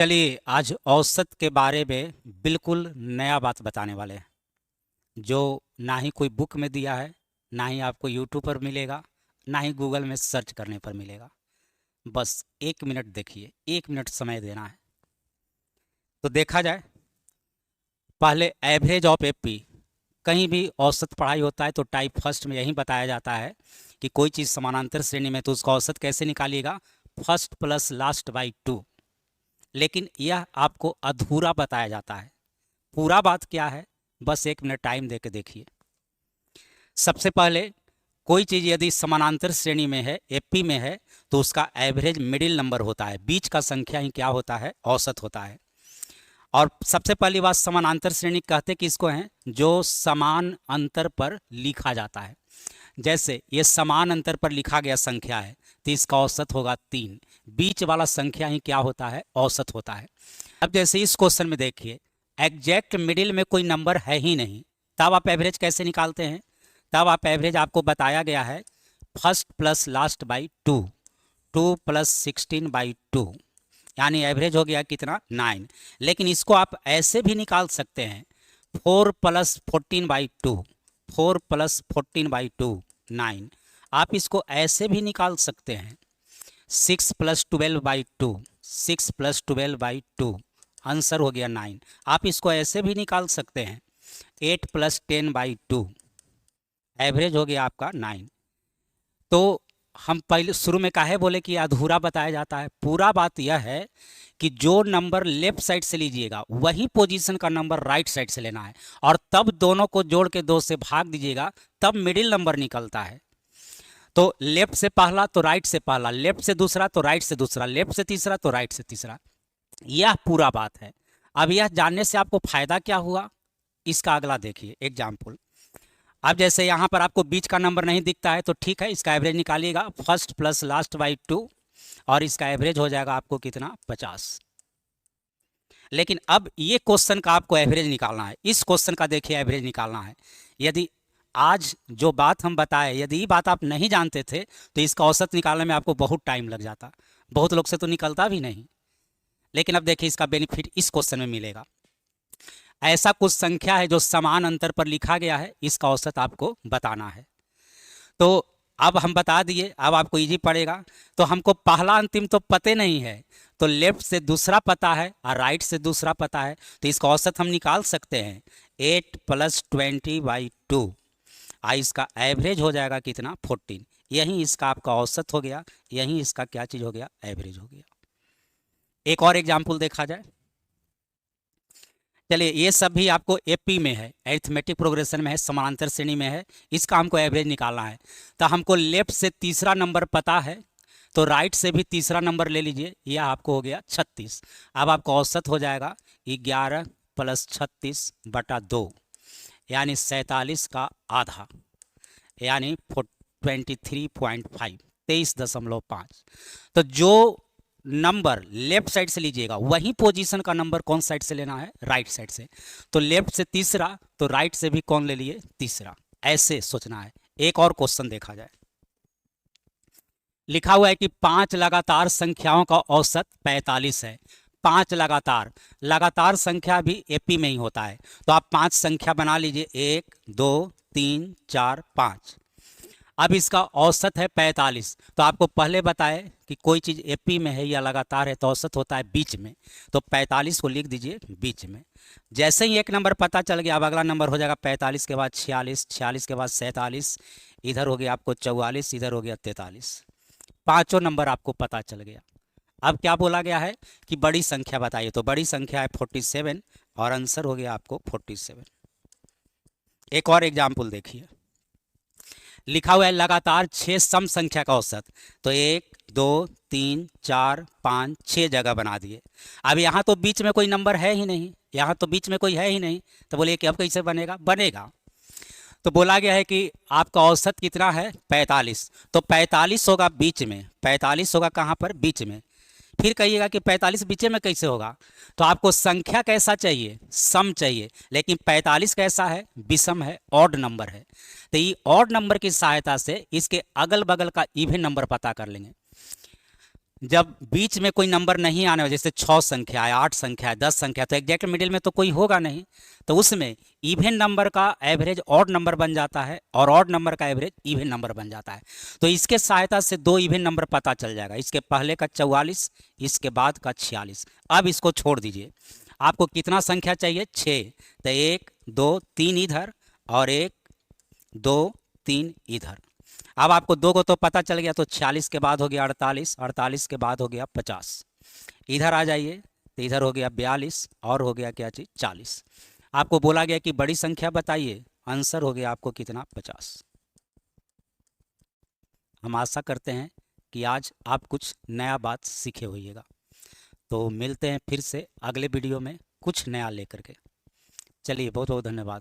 चलिए आज औसत के बारे में बिल्कुल नया बात बताने वाले हैं जो ना ही कोई बुक में दिया है, ना ही आपको यूट्यूब पर मिलेगा, ना ही गूगल में सर्च करने पर मिलेगा। बस 1 मिनट देखिए, 1 मिनट समय देना है। तो देखा जाए, पहले एवरेज ऑफ एपी। कहीं भी औसत पढ़ाई होता है तो टाइप फर्स्ट में यही बताया जाता है कि कोई चीज़ समानांतर श्रेणी में तो उसका औसत कैसे निकालिएगा, first plus last by two. लेकिन यह आपको अधूरा बताया जाता है। पूरा बात क्या है, बस 1 मिनट टाइम दे के देखिए। सबसे पहले कोई चीज़ यदि समानांतर श्रेणी में है, एपी में है, तो उसका एवरेज मिडिल नंबर होता है, बीच का संख्या ही क्या होता है, औसत होता है। और सबसे पहली बात, समानांतर श्रेणी कहते किसको हैं, जो समान अंतर पर लिखा जाता है। जैसे ये समान अंतर पर लिखा गया संख्या है तो इसका औसत होगा 3। बीच वाला संख्या ही क्या होता है, औसत होता है। अब जैसे इस क्वेश्चन में देखिए, एग्जैक्ट मिडिल में कोई नंबर है ही नहीं, तब आप एवरेज कैसे निकालते हैं। तब आप एवरेज आपको बताया गया है first plus last by to, 2 + 16/2, यानी एवरेज हो गया कितना, 9। लेकिन इसको आप ऐसे भी निकाल सकते हैं, 4 + 14/2, 4 + 14/2 9। आप इसको ऐसे भी निकाल सकते हैं, 6 + 12/2, 6 + 12/2, आंसर हो गया 9। आप इसको ऐसे भी निकाल सकते हैं, 8 + 10/2, एवरेज हो गया आपका 9। तो हम पहले शुरू में काहे बोले कि अधूरा बताया जाता है। पूरा बात यह है कि जो नंबर लेफ्ट साइड से लीजिएगा वही पोजीशन का नंबर राइट साइड से लेना है, और तब दोनों को जोड़ के 2 से भाग दीजिएगा, तब मिडिल नंबर निकलता है। तो लेफ्ट से पहला तो राइट से पहला, लेफ्ट से दूसरा तो राइट से दूसरा, लेफ्ट से तीसरा तो राइट से तीसरा। यह पूरा बात है। अब यह जानने से आपको फायदा क्या हुआ, इसका अगला देखिए एग्जाम्पल। अब जैसे यहाँ पर आपको बीच का नंबर नहीं दिखता है तो ठीक है, इसका एवरेज निकालिएगा first plus last by two, और इसका एवरेज हो जाएगा आपको कितना, 50। लेकिन अब ये क्वेश्चन का आपको एवरेज निकालना है, इस क्वेश्चन का देखिए एवरेज निकालना है। यदि आज जो बात हम बताए, यदि ये बात आप नहीं जानते थे तो इसका औसत निकालने में आपको बहुत टाइम लग जाता, बहुत लोग से तो निकलता भी नहीं। लेकिन अब देखिए इसका बेनिफिट इस क्वेश्चन में मिलेगा। ऐसा कुछ संख्या है जो समान अंतर पर लिखा गया है, इसका औसत आपको बताना है। तो अब हम बता दिए, अब आपको इजी पड़ेगा। तो हमको पहला अंतिम तो पते नहीं है, तो लेफ्ट से दूसरा पता है और राइट से दूसरा पता है, तो इसका औसत हम निकाल सकते हैं 8 + 20/2, इसका एवरेज हो जाएगा कितना, 14। यही इसका आपका औसत हो गया, यही इसका क्या चीज़ हो गया, एवरेज हो गया। एक और एग्जाम्पल देखा जाए। चलिए ये सब भी आपको एपी में है, एरिथमेटिक प्रोग्रेशन में है, समानांतर श्रेणी में है, इसका हमको एवरेज निकालना है। तो हमको लेफ्ट से तीसरा नंबर पता है, तो राइट से भी तीसरा नंबर ले लीजिए, यह आपको हो गया 36। अब आपको औसत हो जाएगा 11 + 36/2, यानी 47 का आधा, यानी 23.5, 23.5। तो जो नंबर लेफ्ट साइड से लीजिएगा वही पोजीशन का नंबर कौन साइड से लेना है, राइट साइड से। तो लेफ्ट से तीसरा तो राइट से भी कौन ले लिए, तीसरा। ऐसे सोचना है। एक और क्वेश्चन देखा जाए। लिखा हुआ है कि 5 लगातार संख्याओं का औसत 45 है। 5 लगातार, लगातार संख्या भी एपी में ही होता है, तो आप 5 संख्या बना लीजिए, 1 2 3 4 5। अब इसका औसत है 45। तो आपको पहले बताए कि कोई चीज़ एपी में है या लगातार है तो औसत होता है बीच में, तो 45 को लिख दीजिए बीच में। जैसे ही एक नंबर पता चल गया, अब अगला नंबर हो जाएगा 45 के बाद 46, 46 के बाद 47, इधर हो गया आपको 44, इधर हो गया 43। पाँचों नंबर आपको पता चल गया। अब क्या बोला गया है कि बड़ी संख्या बताइए, तो बड़ी संख्या है 47, और आंसर हो गया आपको 47। एक और एग्जाम्पल देखिए। लिखा हुआ है लगातार 6 सम संख्या का औसत, तो 1 2 3 4 5 6 जगह बना दिए। अब यहाँ तो बीच में कोई नंबर है ही नहीं, यहाँ तो बीच में कोई है ही नहीं, तो बोलिए कि अब कैसे बनेगा, बनेगा। तो बोला गया है कि आपका औसत कितना है, 45, तो 45 होगा बीच में, 45 होगा कहाँ पर, बीच में। फिर कहिएगा कि 45 बीच में कैसे होगा, तो आपको संख्या कैसा चाहिए, सम चाहिए, लेकिन 45 कैसा है, विषम है, ऑड नंबर है। तो ये ऑड नंबर की सहायता से इसके अगल बगल का इवन नंबर पता कर लेंगे। जब बीच में कोई नंबर नहीं आने वाला, जैसे 6 संख्या है, 8 संख्या है, 10 संख्या है, तो एग्जैक्ट मिडिल में तो कोई होगा नहीं। तो उसमें इवन नंबर का एवरेज ऑड नंबर बन जाता है और ऑड नंबर का एवरेज इवन नंबर बन जाता है। तो इसके सहायता से दो इवन नंबर पता चल जाएगा, इसके पहले का 44, इसके बाद का 46। अब इसको छोड़ दीजिए, आपको कितना संख्या चाहिए? 6। तो 1 2 3 इधर और 1 2 3 इधर। अब आपको दो को तो पता चल गया, तो 46 के बाद हो गया 48, 48 के बाद हो गया 50। इधर आ जाइए, तो इधर हो गया 42 और हो गया क्या चीज़? 40। आपको बोला गया कि बड़ी संख्या बताइए, आंसर हो गया आपको कितना? 50। हम आशा करते हैं कि आज आप कुछ नया बात सीखे होइएगा। तो मिलते हैं फिर से अगले वीडियो में कुछ नया लेकर के। चलिए, बहुत बहुत धन्यवाद।